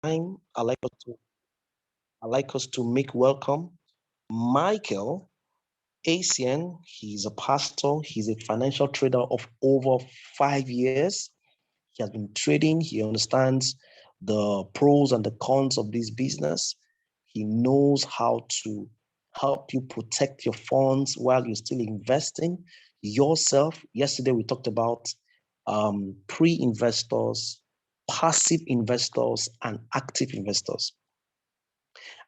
time, I'd like us to make welcome Michael Asian. He's a pastor. He's a financial trader of over 5 years. He has been trading. He understands the pros and the cons of this business. He knows how to help you protect your funds while you're still investing yourself. Yesterday, we talked about pre-investors, passive investors, and active investors.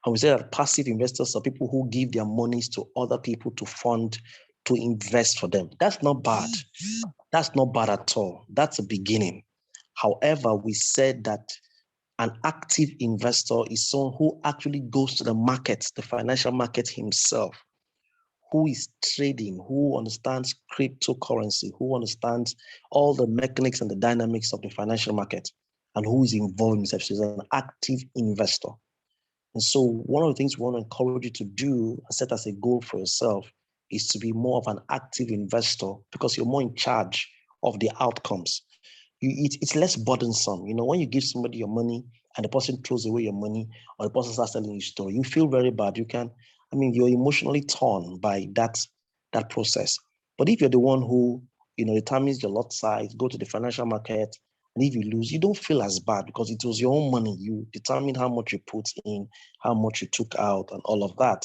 And we say that passive investors are people who give their monies to other people to invest for them. That's not bad. That's not bad at all. That's a beginning. However, we said that an active investor is someone who actually goes to the markets, the financial market himself, who is trading, who understands cryptocurrency, who understands all the mechanics and the dynamics of the financial market, and who is involved in himself. So he's an active investor. And so one of the things we want to encourage you to do and set as a goal for yourself is to be more of an active investor, because you're more in charge of the outcomes. It's less burdensome. You know, when you give somebody your money and the person throws away your money, or the person starts telling you a story, you feel very bad. You're emotionally torn by that process. But if you're the one who, determines your lot size, go to the financial market, and if you lose, you don't feel as bad because it was your own money. You determined how much you put in, how much you took out, and all of that.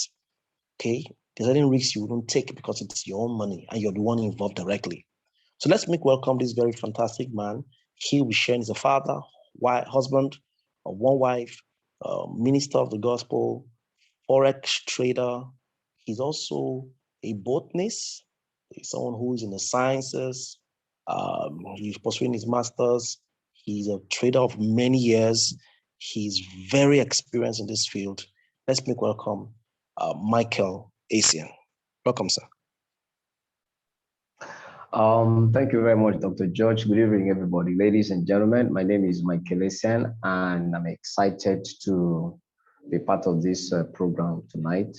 Okay? There's any risks you wouldn't take because it's your own money and you're the one involved directly. So let's make welcome this very fantastic man. He will share. He's a father, husband of one wife, minister of the gospel, Forex trader. He's also a botanist. He's someone who is in the sciences. He's pursuing his master's. He's a trader of many years. He's very experienced in this field. Let's make welcome Michael Asian. Welcome, sir. Thank you very much, Dr. George. Good evening, everybody. Ladies and gentlemen, my name is Michael Asian, and I'm excited to be part of this program tonight.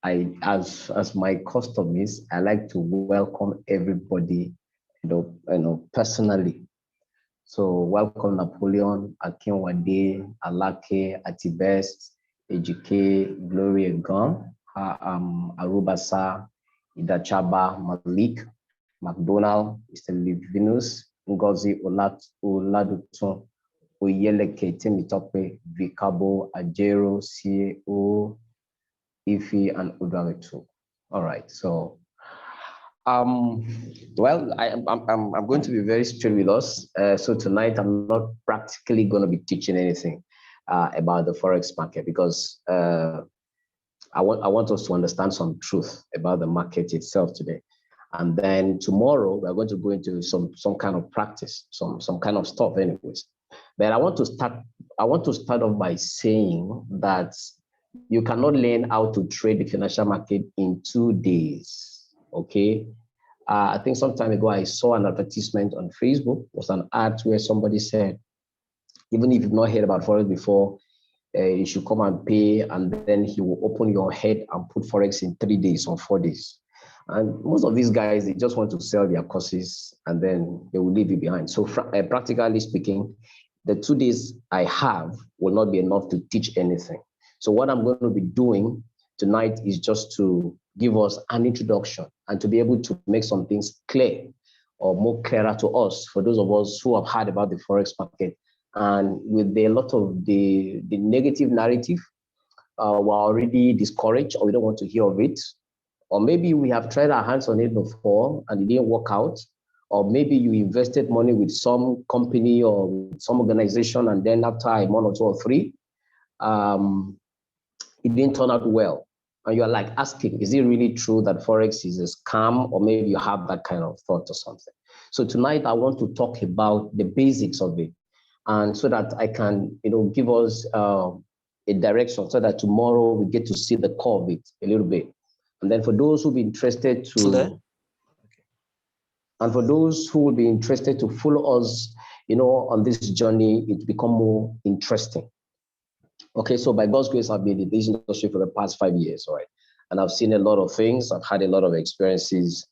As my custom is, I like to welcome everybody, personally. So welcome Napoleon, Akinwade, Alake, Atibest, Ejike, Gloria Gun, Arubasa, Idachaba, Malik, McDonald, Mr. Livinus, Ngozi Oladutun, Oyeleke, Temitope, Vikabo, Ajero, CEO, Ifi, and Odametu. All right, so I'm going to be very straight with us. So tonight I'm not practically going to be teaching anything about the Forex market, because I want us to understand some truth about the market itself today. And then tomorrow we're going to go into some kind of practice, some kind of stuff anyways. But I want to start off by saying that you cannot learn how to trade the financial market in 2 days. Okay. I think some time ago I saw an advertisement on Facebook. It was an ad where somebody said, even if you've not heard about Forex before, you should come and pay, and then he will open your head and put Forex in 3 days or 4 days. And most of these guys, they just want to sell their courses and then they will leave you behind. So practically speaking, the 2 days I have will not be enough to teach anything. So what I'm going to be doing tonight is just to give us an introduction and to be able to make some things clear, or more clearer to us, for those of us who have heard about the Forex market. And with a lot of the negative narrative, we're already discouraged, or we don't want to hear of it. Or maybe we have tried our hands on it before and it didn't work out. Or maybe you invested money with some company or with some organization, and then after a month or 2 or 3, it didn't turn out well. And you're like asking, is it really true that Forex is a scam? Or maybe you have that kind of thought or something. So tonight I want to talk about the basics of it, and so that I can, give us a direction, so that tomorrow we get to see the core of it a little bit. And then for those who be interested to, and for those who will be interested to follow us, on this journey, it become more interesting. Okay, so by God's grace, I've been in this industry for the past 5 years, right? And I've seen a lot of things. I've had a lot of experiences,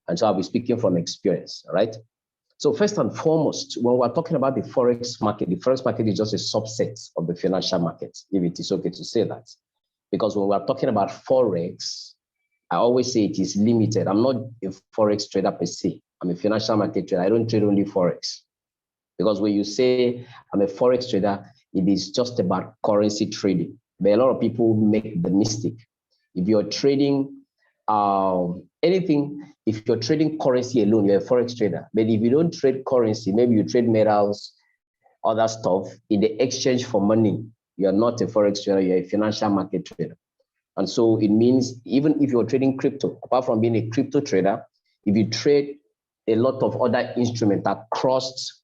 and so I'll be speaking from experience, right? So first and foremost, when we're talking about the Forex market is just a subset of the financial market, if it is okay to say that. Because when we're talking about Forex, I always say it is limited. I'm not a Forex trader per se. I'm a financial market trader. I don't trade only Forex. Because when you say I'm a Forex trader, it is just about currency trading. But a lot of people make the mistake. If you're trading anything, if you're trading currency alone, you're a Forex trader. But if you don't trade currency, maybe you trade metals, other stuff, in the exchange for money, you're not a Forex trader, you're a financial market trader. And so it means even if you're trading crypto, apart from being a crypto trader, if you trade a lot of other instruments across,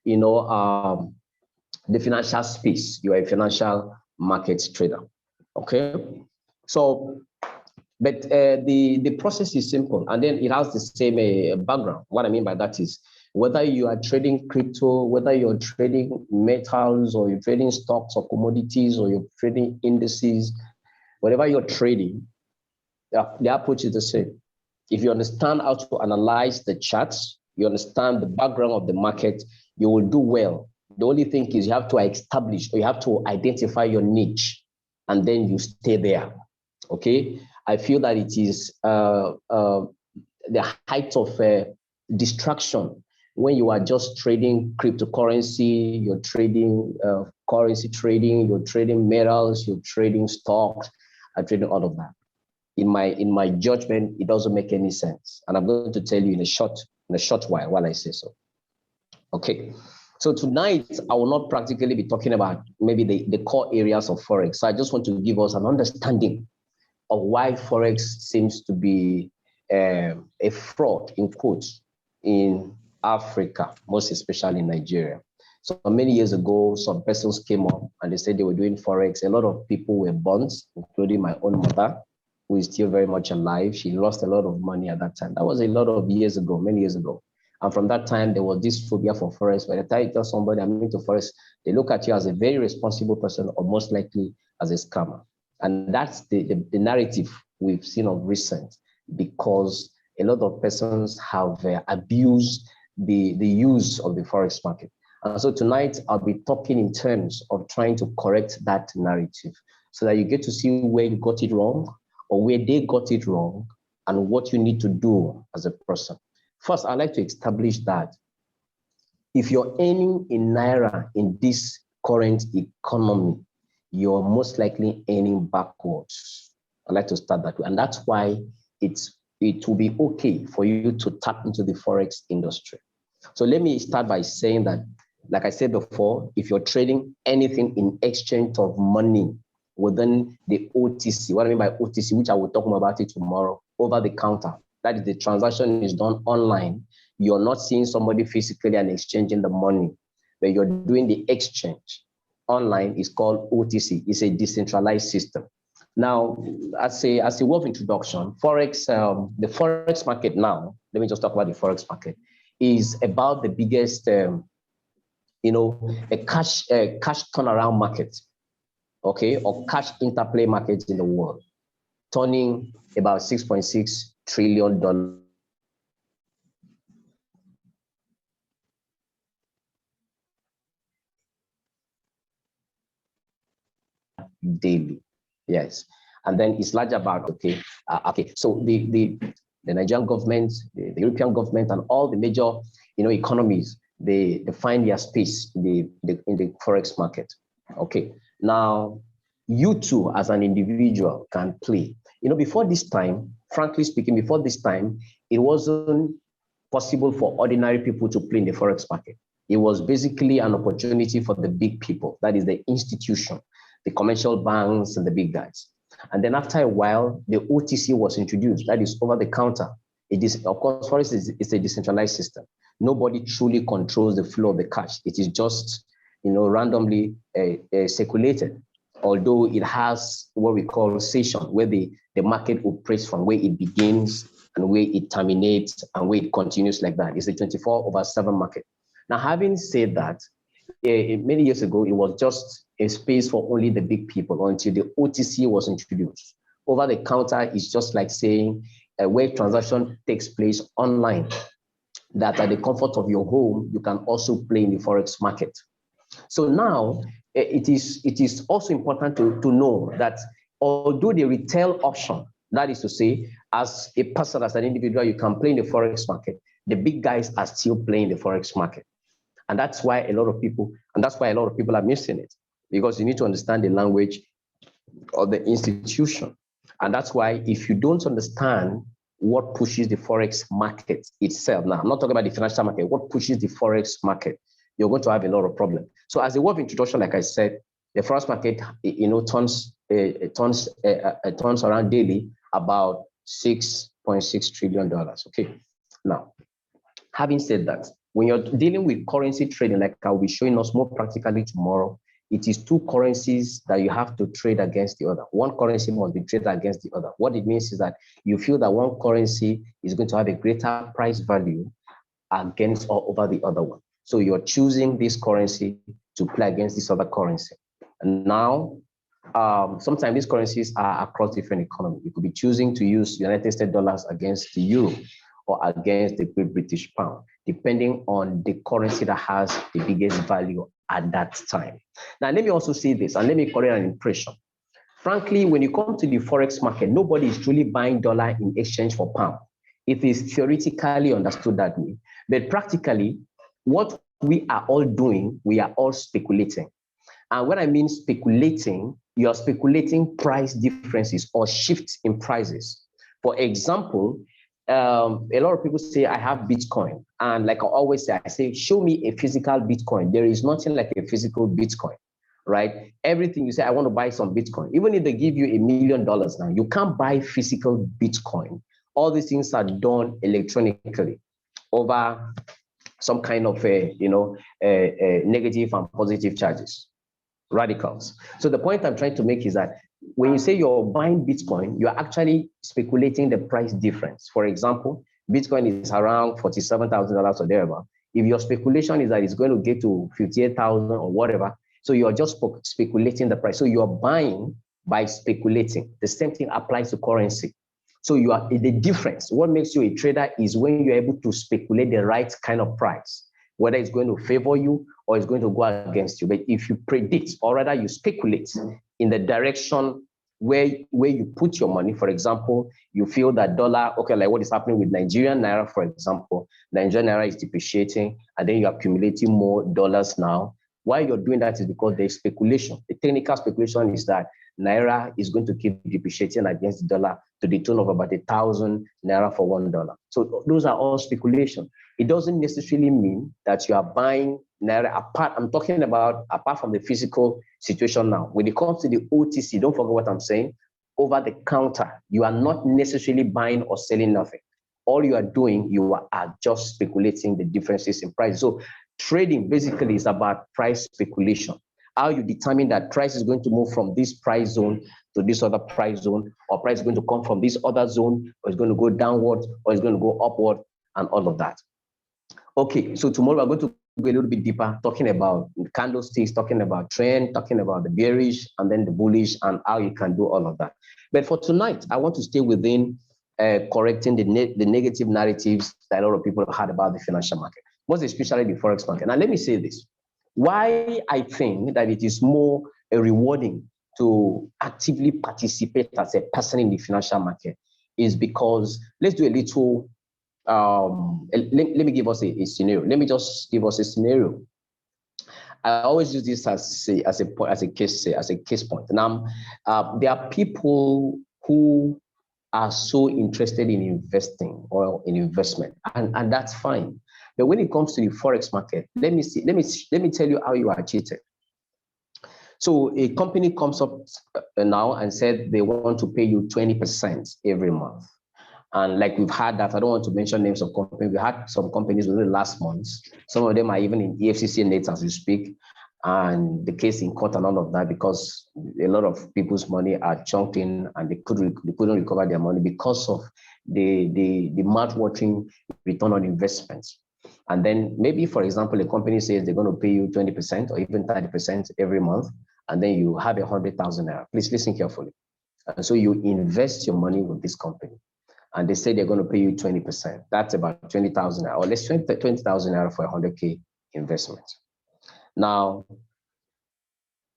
the financial space, you are a financial markets trader. Okay, so but the process is simple, and then it has the same background. What I mean by that is whether you are trading crypto, whether you're trading metals, or you're trading stocks or commodities, or you're trading indices, whatever you're trading, the approach is the same. If you understand how to analyze the charts, you understand the background of the market, you will do well. The only thing is you have to establish, or you have to identify your niche, and then you stay there. Okay, I feel that it is the height of distraction when you are just trading cryptocurrency, you're trading currency trading, you're trading metals, you're trading stocks, I'm trading all of that. In my judgment, it doesn't make any sense, and I'm going to tell you in a short while I say so. Okay. So tonight, I will not practically be talking about maybe the core areas of Forex. So I just want to give us an understanding of why Forex seems to be a fraud, in quotes, in Africa, most especially in Nigeria. So many years ago, some persons came up and they said they were doing Forex. A lot of people were burnt, including my own mother, who is still very much alive. She lost a lot of money at that time. That was a lot of years ago, many years ago. And from that time, there was this phobia for Forex. By the time you tell somebody I'm into Forex, they look at you as a very responsible person, or most likely as a scammer. And that's the narrative we've seen of recent, because a lot of persons have abused the use of the Forex market. And so tonight, I'll be talking in terms of trying to correct that narrative so that you get to see where you got it wrong, or where they got it wrong, and what you need to do as a person. First, I'd like to establish that if you're earning in Naira in this current economy, you're most likely earning backwards. I'd like to start that way. And that's why it will be okay for you to tap into the Forex industry. So let me start by saying that, like I said before, if you're trading anything in exchange of money within the OTC, what I mean by OTC, which I will talk more about it tomorrow, over the counter, that is, the transaction is done online. You're not seeing somebody physically and exchanging the money, but you're doing the exchange online, is called OTC. It's a decentralized system. Now, as a word of introduction, Forex, the Forex market now, let me just talk about the Forex market, is about the biggest, a cash turnaround market, okay, or cash interplay market in the world, turning about $6.6 trillion daily. Yes. And then it's larger about, okay. So the Nigerian government, the European government, and all the major, economies, they find their space in the Forex market. Okay. Now, you too, as an individual, can play. Before this time, frankly speaking, it wasn't possible for ordinary people to play in the Forex market. It was basically an opportunity for the big people, that is the institution, the commercial banks and the big guys. And then after a while, the OTC was introduced, that is over the counter. It is, of course, Forex is a decentralized system. Nobody truly controls the flow of the cash. It is just, randomly circulated, although it has what we call session, where the market operates from where it begins and where it terminates and where it continues like that. It's a 24/7 market. Now, having said that, many years ago, it was just a space for only the big people until the OTC was introduced. Over the counter is just like saying where transaction takes place online. that at the comfort of your home, you can also play in the Forex market. So now it is also important to know that although the retail option, that is to say, as a person, as an individual, you can play in the Forex market, the big guys are still playing the Forex market. And that's why a lot of people are missing it, because you need to understand the language of the institution. And that's why if you don't understand what pushes the Forex market itself, now I'm not talking about the financial market, what pushes the Forex market, you're going to have a lot of problems. So as a word of introduction, like I said, the Forex market, turns around daily about $6.6 trillion. Okay. Now, having said that, when you're dealing with currency trading, like I'll be showing us more practically tomorrow, it is two currencies that you have to trade against the other. One currency must be traded against the other. What it means is that you feel that one currency is going to have a greater price value against or over the other one. So you're choosing this currency to play against this other currency. And now, sometimes these currencies are across different economies. You could be choosing to use United States dollars against the euro or against the Great British pound, depending on the currency that has the biggest value at that time. Now, let me also say this, and let me correct an impression. Frankly, when you come to the Forex market, nobody is truly buying dollar in exchange for pound. It is theoretically understood that way. But practically, what we are all doing, we are all speculating. And when I mean speculating, you're speculating price differences or shifts in prices. For example, a lot of people say, I have Bitcoin. And like I always say, I say, show me a physical Bitcoin. There is nothing like a physical Bitcoin, right? Everything you say, I want to buy some Bitcoin. Even if they give you $1 million now, you can't buy physical Bitcoin. All these things are done electronically over some kind of negative and positive charges, radicals. So the point I'm trying to make is that when you say you're buying Bitcoin, you're actually speculating the price difference. For example, Bitcoin is around $47,000 or thereabout. If your speculation is that it's going to get to 58,000 or whatever, so you're just speculating the price. So you're buying by speculating. The same thing applies to currency. So you are the difference. What makes you a trader is when you're able to speculate the right kind of price, whether it's going to favor you or it's going to go against you. But if you predict, or rather you speculate in the direction where you put your money, for example, you feel that dollar, okay, like what is happening with Nigerian Naira, for example, Nigerian Naira is depreciating, and then you're accumulating more dollars now. Why you're doing that is because there's speculation. The technical speculation is that Naira is going to keep depreciating against the dollar to the tune of about 1,000 Naira for $1. So those are all speculation. It doesn't necessarily mean that you are buying Naira apart. I'm talking about apart from the physical situation now. When it comes to the OTC, don't forget what I'm saying. Over the counter, you are not necessarily buying or selling nothing. All you are doing, you are just speculating the differences in price. So trading basically is about price speculation. How you determine that price is going to move from this price zone to this other price zone, or price is going to come from this other zone, or it's going to go downward, or it's going to go upward, and all of that. Okay, so tomorrow we're going to go a little bit deeper, talking about candlesticks, talking about trend, talking about the bearish, and then the bullish, and how you can do all of that. But for tonight, I want to stay within correcting the negative narratives that a lot of people have had about the financial market, most especially the Forex market. Now, let me say this. Why I think that it is more rewarding to actively participate as a person in the financial market is because, let's do a little, let me give us a scenario. Let me just give us a scenario. I always use this as a case point. Now, there are people who are so interested in investing or in investment, and that's fine. But when it comes to the Forex market, let me tell you how you are cheated. So a company comes up now and said they want to pay you 20% every month. And like we've had that, I don't want to mention names of companies. We had some companies within the last months. Some of them are even in EFCC nets as we speak, and the case in court and all of that, because a lot of people's money are chunked in and they couldn't recover their money because of the mouth-watering return on investments. And then maybe, for example, a company says they're going to pay you 20% or even 30% every month, and then you have 100,000 naira. Please listen carefully. And so you invest your money with this company. and they say they're going to pay you 20%. That's about 20,000, or let's say 20,000 naira for a 100K investment. Now,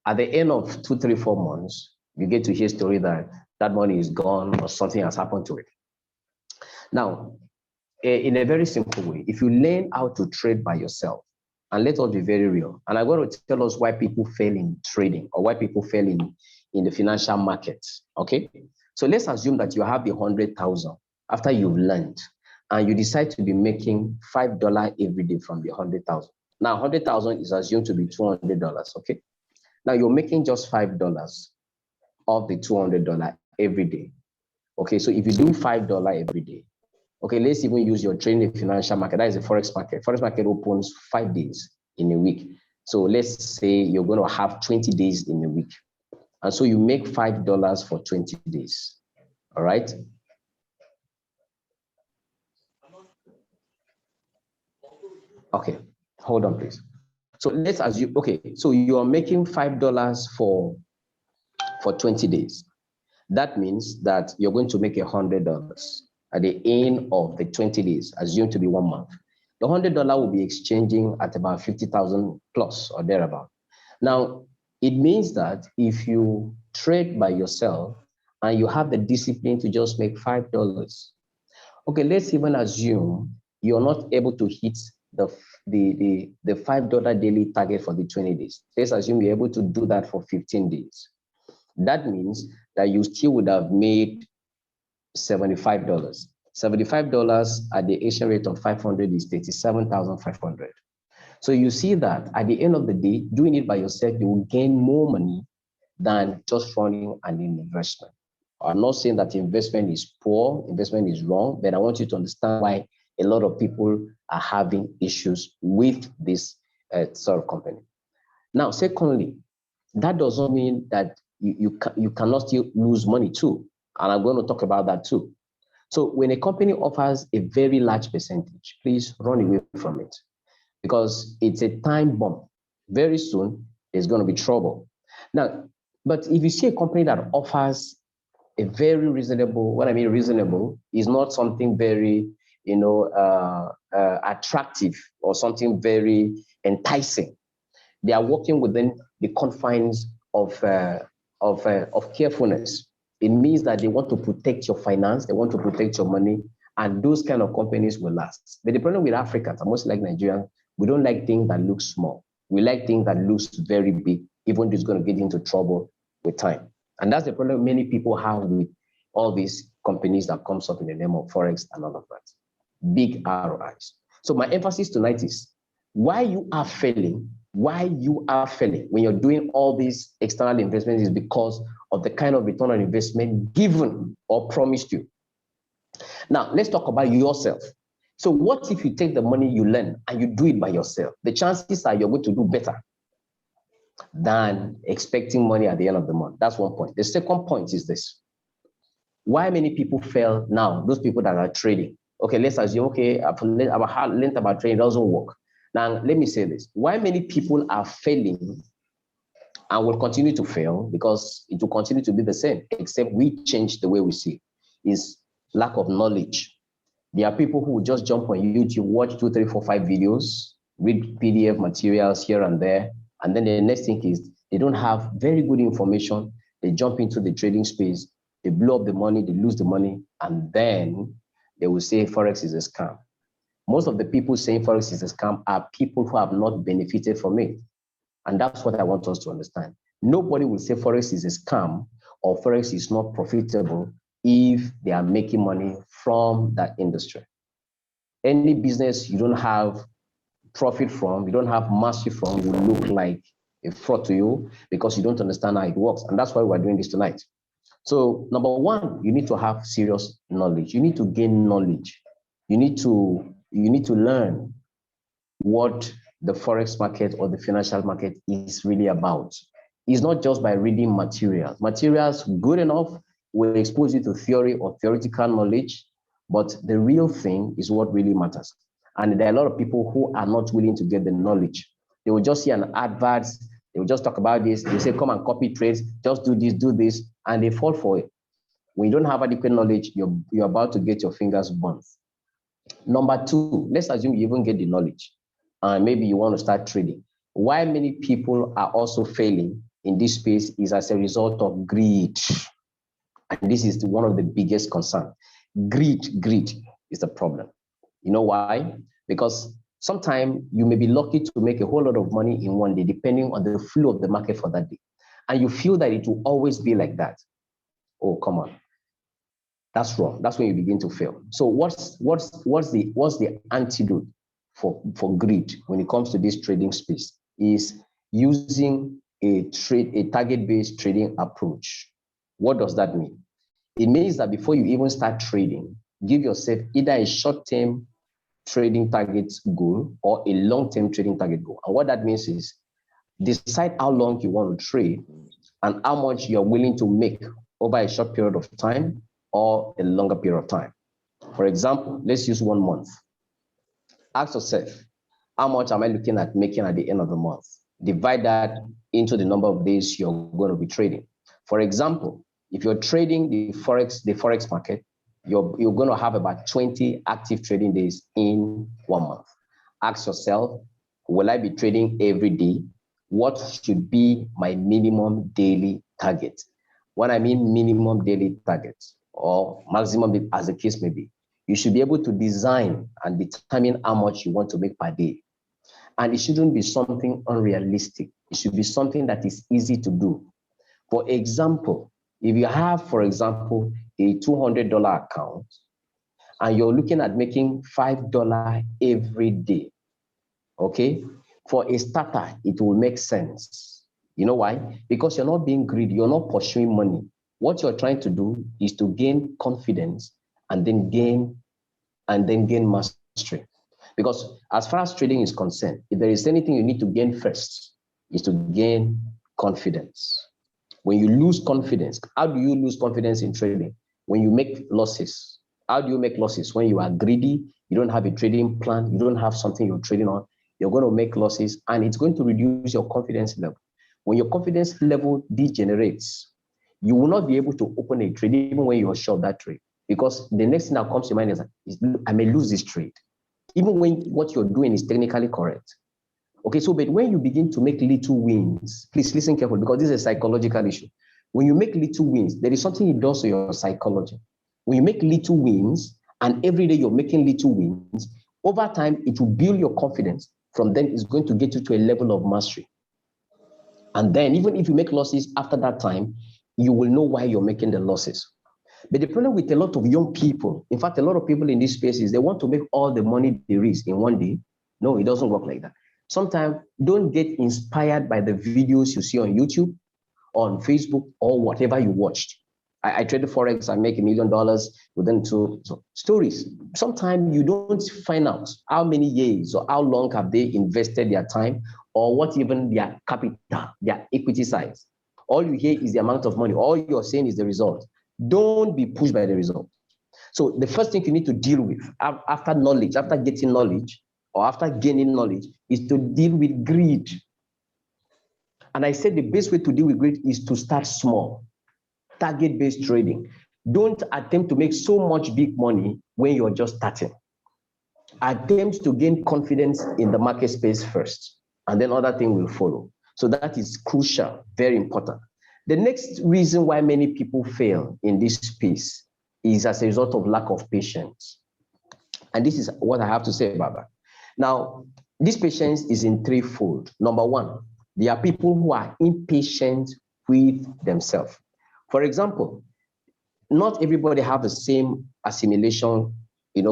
at the end of 2, 3, 4 months, you get to hear a story that that money is gone or something has happened to it. Now, in a very simple way, if you learn how to trade by yourself, and let us be very real, and I'm going to tell us why people fail in trading or why people fail in the financial markets, okay? So let's assume that you have the 100,000 after you've learned, and you decide to be making $5 every day from the 100,000. Now, 100,000 is assumed to be $200, okay? Now you're making just $5 of the $200 every day. Okay, so if you do $5 every day, okay, let's even use your trading financial market. That is the Forex market. Forex market opens 5 days in a week. So let's say you're going to have 20 days in a week. And so you make $5 for 20 days. All right. Okay, hold on, please. So let's assume, okay, so you are making $5 for 20 days. That means that you're going to make $100 at the end of the 20 days, assumed to be 1 month. The $100 will be exchanging at about 50,000 plus or thereabout. Now, it means that if you trade by yourself and you have the discipline to just make $5, okay, let's even assume you're not able to hit the $5 daily target for the 20 days. Let's assume you're able to do that for 15 days. That means that you still would have made $75. $75 at the Asian rate of 500 is 37,500. So you see that at the end of the day, doing it by yourself, you will gain more money than just running an investment. I'm not saying that investment is poor, investment is wrong, but I want you to understand why a lot of people are having issues with this sort of company. Now, secondly, that does not mean that you cannot still lose money too. And I'm going to talk about that too. So when a company offers a very large percentage, please run away from it because it's a time bomb. Very soon, there's going to be trouble. Now, but if you see a company that offers a very reasonable, what I mean reasonable is not something very, attractive or something very enticing. They are working within the confines of carefulness. It means that they want to protect your finance, they want to protect your money, and those kind of companies will last. But the problem with Africans, and most like Nigerians, we don't like things that look small. We like things that look very big, even though it's going to get into trouble with time. And that's the problem many people have with all these companies that comes up in the name of Forex and all of that. Big ROIs. So my emphasis tonight is why you are failing when you're doing all these external investments is because of the kind of return on investment given or promised you. Now, let's talk about yourself. So what if you take the money you learn and you do it by yourself? The chances are you're going to do better than expecting money at the end of the month. That's one point. The second point is this. Why many people fail now, those people that are trading? Okay, let's assume, okay, I've learned about trading, it doesn't work. Now, let me say this. Why many people are failing and will continue to fail, because it will continue to be the same, except we change the way we see, is lack of knowledge. There are people who will just jump on YouTube, watch 2, 3, 4, 5 videos, read PDF materials here and there, and then the next thing is they don't have very good information. They jump into the trading space, they blow up the money, they lose the money, and then they will say Forex is a scam. Most of the people saying Forex is a scam are people who have not benefited from it. And that's what I want us to understand. Nobody will say Forex is a scam or Forex is not profitable if they are making money from that industry. Any business you don't have profit from, you don't have mastery from, will look like a fraud to you because you don't understand how it works. And that's why we're doing this tonight. So number one, you need to have serious knowledge. You need to gain knowledge. You need to learn what the Forex market or the financial market is really about. It's not just by reading materials. Materials, good enough, will expose you to theory or theoretical knowledge, but the real thing is what really matters. And there are a lot of people who are not willing to get the knowledge. They will just see an advert, they will just talk about this, they say, come and copy trades, just do this, and they fall for it. When you don't have adequate knowledge, you're about to get your fingers burnt. Number two, let's assume you even get the knowledge and maybe you want to start trading. Why many people are also failing in this space is as a result of greed. And this is one of the biggest concerns. Greed is the problem. You know why? Because sometimes you may be lucky to make a whole lot of money in one day, depending on the flow of the market for that day. And you feel that it will always be like that. Oh, come on. That's wrong. That's when you begin to fail. So what's the antidote for greed when it comes to this trading space is using a target-based trading approach. What does that mean? It means that before you even start trading, give yourself either a short-term trading target goal or a long-term trading target goal. And what that means is decide how long you want to trade and how much you're willing to make over a short period of time or a longer period of time. For example, let's use 1 month. Ask yourself, how much am I looking at making at the end of the month? Divide that into the number of days you're going to be trading. For example, if you're trading the Forex market, you're going to have about 20 active trading days in 1 month. Ask yourself, will I be trading every day? What should be my minimum daily target? When I mean minimum daily target or maximum as the case may be, you should be able to design and determine how much you want to make per day. And it shouldn't be something unrealistic. It should be something that is easy to do. For example, if you have, for example, a $200 account and you're looking at making $5 every day, okay? For a starter, it will make sense. You know why? Because you're not being greedy, you're not pursuing money. What you're trying to do is to gain confidence and then gain mastery. Because as far as trading is concerned, if there is anything you need to gain first, is to gain confidence. When you lose confidence, how do you lose confidence in trading? When you make losses. How do you make losses? When you are greedy, you don't have a trading plan, you don't have something you're trading on, you're going to make losses and it's going to reduce your confidence level. When your confidence level degenerates, you will not be able to open a trade even when you're sure of that trade. Because the next thing that comes to mind is I may lose this trade, even when what you're doing is technically correct. Okay, so but when you begin to make little wins, please listen carefully because this is a psychological issue. When you make little wins, there is something it does to your psychology. When you make little wins and every day you're making little wins, over time it will build your confidence. From then it's going to get you to a level of mastery. And then even if you make losses after that time, you will know why you're making the losses. But the problem with a lot of young people, in fact, a lot of people in this space is they want to make all the money there is in one day. No, it doesn't work like that. Sometimes don't get inspired by the videos you see on YouTube, on Facebook, or whatever you watched. I traded Forex, I make $1 million within two stories. Sometimes you don't find out how many years or how long have they invested their time or what even their capital, their equity size. All you hear is the amount of money. All you're saying is the result. Don't be pushed by the result. So the first thing you need to deal with after knowledge, after getting knowledge, or after gaining knowledge, is to deal with greed. And I said the best way to deal with greed is to start small, target-based trading. Don't attempt to make so much big money when you're just starting. Attempt to gain confidence in the market space first, and then other things will follow. So that is crucial, very important. The next reason why many people fail in this space is as a result of lack of patience. And this is what I have to say about that. Now, this patience is in threefold. Number one, there are people who are impatient with themselves. For example, not everybody have the same assimilation,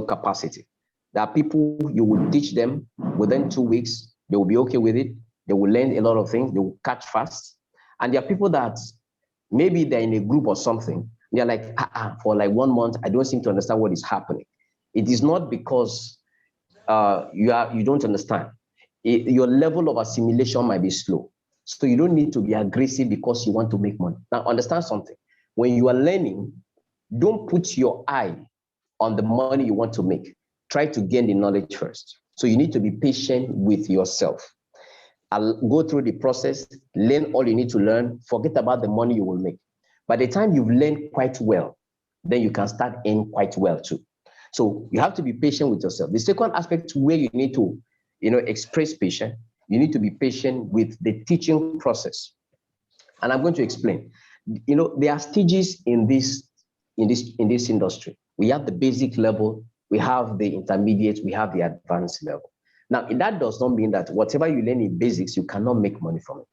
capacity. There are people you will teach them within 2 weeks, they will be okay with it. They will learn a lot of things. They will catch fast. And there are people that maybe they're in a group or something. They're like, for like 1 month, I don't seem to understand what is happening. It is not because you don't understand. Your level of assimilation might be slow. So you don't need to be aggressive because you want to make money. Now, understand something. When you are learning, don't put your eye on the money you want to make. Try to gain the knowledge first. So you need to be patient with yourself. I'll go through the process, learn all you need to learn, forget about the money you will make. By the time you've learned quite well, then you can start in quite well too. So you have to be patient with yourself. The second aspect where you need to, express patience, you need to be patient with the teaching process. And I'm going to explain. There are stages in this industry. We have the basic level, we have the intermediate, we have the advanced level. Now, that does not mean that whatever you learn in basics, you cannot make money from it.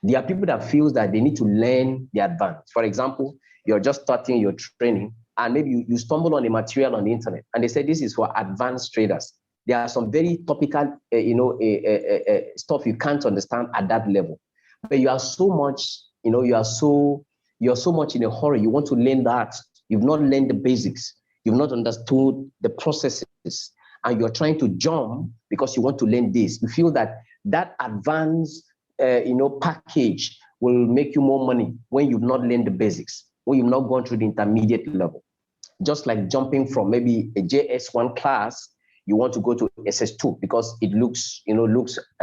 There are people that feel that they need to learn the advanced. For example, you're just starting your training, and maybe you stumble on a material on the internet, and they say this is for advanced traders. There are some very topical, stuff you can't understand at that level. But you are so much, you're so much in a hurry. You want to learn that. You've not learned the basics. You've not understood the processes, and you're trying to jump because you want to learn this. You feel that advanced, package will make you more money when you've not learned the basics, when you've not gone through the intermediate level. Just like jumping from maybe a JS1 class, you want to go to SS2 because it looks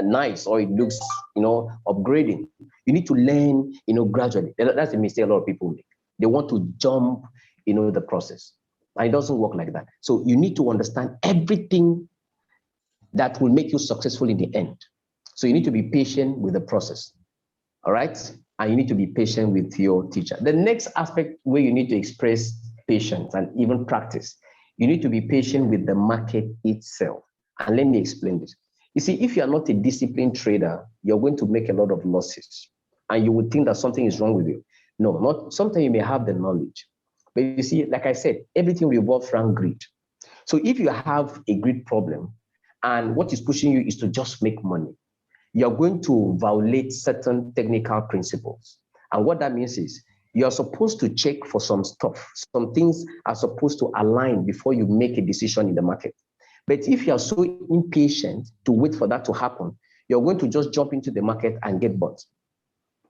nice, or it looks, upgrading. You need to learn, gradually. That's the mistake a lot of people make. They want to jump, the process. And it doesn't work like that. So you need to understand everything that will make you successful in the end. So you need to be patient with the process. All right? And you need to be patient with your teacher. The next aspect where you need to express patience and even practice, you need to be patient with the market itself. And let me explain this. You see, if you are not a disciplined trader, you're going to make a lot of losses. And you would think that something is wrong with you. No, not. Sometimes you may have the knowledge. But you see, like I said, everything revolves around greed. So if you have a greed problem, and what is pushing you is to just make money, you're going to violate certain technical principles. And what that means is you're supposed to check for some stuff. Some things are supposed to align before you make a decision in the market. But if you're so impatient to wait for that to happen, you're going to just jump into the market and get bought.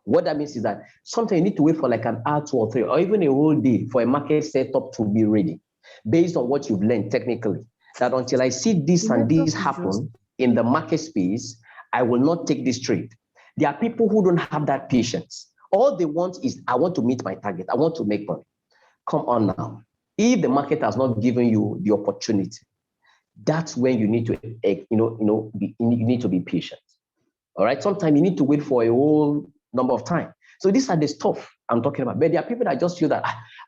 What that means is that sometimes you need to wait for like an hour, 2 or 3, or even a whole day for a market setup to be ready, based on what you've learned technically. That until I see this and this happen in the market space, I will not take this trade. There are people who don't have that patience. All they want is, I want to meet my target. I want to make money. Come on now. If the market has not given you the opportunity, that's when you need to, you need to be patient. All right. Sometimes you need to wait for a whole number of time. So these are the stuff I'm talking about. But there are people that just feel that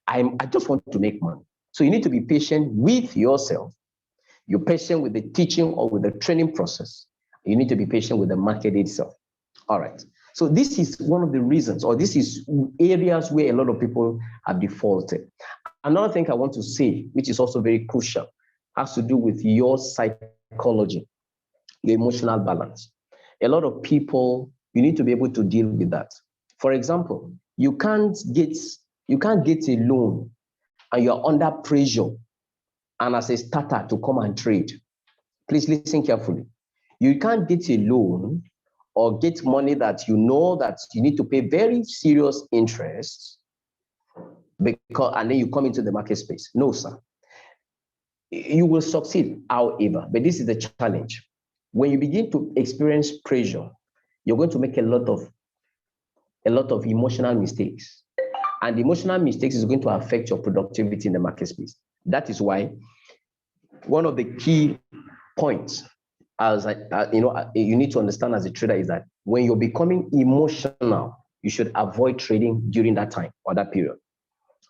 I just want to make money. So you need to be patient with yourself. You're patient with the teaching or with the training process. You need to be patient with the market itself. All right. So this is one of the reasons, or this is areas where a lot of people have defaulted. Another thing I want to say, which is also very crucial, has to do with your psychology, your emotional balance. A lot of people, you need to be able to deal with that. For example, you can't get a loan and you're under pressure and as a starter to come and trade. Please listen carefully. You can't get a loan or get money that you know that you need to pay very serious interest and then you come into the market space. No, sir. You will succeed, however, but this is the challenge. When you begin to experience pressure, you're going to make a lot of emotional mistakes. And the emotional mistakes is going to affect your productivity in the market space. That is why one of the key points you need to understand as a trader is that when you're becoming emotional, you should avoid trading during that time or that period,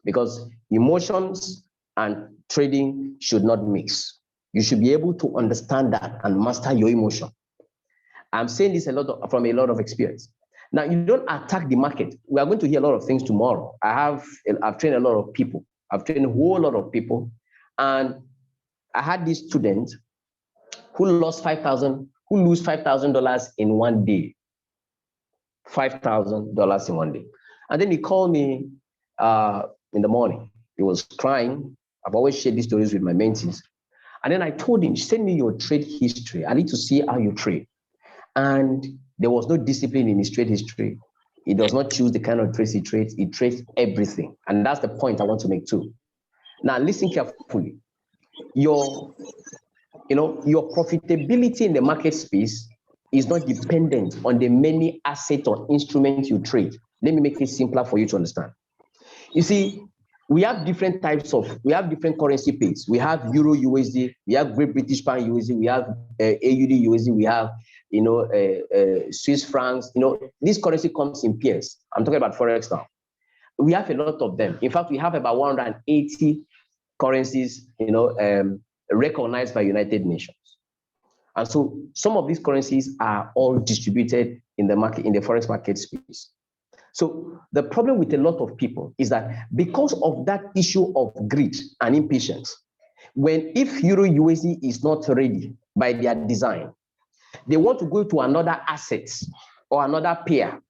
because emotions and trading should not mix. You should be able to understand that and master your emotion. I'm saying this from a lot of experience. Now, you don't attack the market. We are going to hear a lot of things tomorrow. I've trained a lot of people. I've trained a whole lot of people, and I had this student who lose $5,000 in one day. $5,000 in one day. And then he called me in the morning. He was crying. I've always shared these stories with my mentees. And then I told him, send me your trade history. I need to see how you trade. And there was no discipline in his trade history. He does not choose the kind of trades he trades. He trades everything. And that's the point I want to make too. Now, listen carefully. Your profitability in the market space is not dependent on the many assets or instruments you trade. Let me make it simpler for you to understand. You see, we have different currency pairs. We have Euro USD, we have Great British Pound USD, we have AUD USD, we have Swiss francs. This currency comes in pairs. I'm talking about Forex now. We have a lot of them. In fact, we have about 180 currencies, recognized by United Nations. And so some of these currencies are all distributed in the market, in the Forex market space. So the problem with a lot of people is that because of that issue of greed and impatience, if Euro USD is not ready by their design, they want to go to another asset or another pair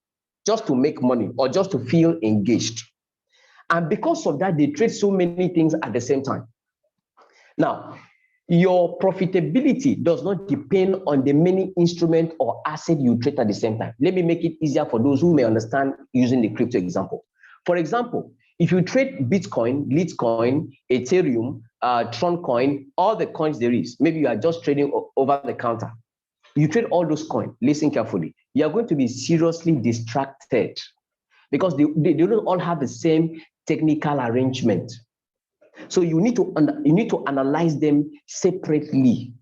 just to make money or just to feel engaged. And because of that, they trade so many things at the same time. Now, your profitability does not depend on the many instruments or assets you trade at the same time. Let me make it easier for those who may understand using the crypto example. For example, if you trade Bitcoin, Litecoin, Ethereum, Tron coin, all the coins there is, maybe you are just trading over the counter. You trade all those coins, listen carefully. You are going to be seriously distracted because they don't all have the same technical arrangement. So you need to analyze them separately.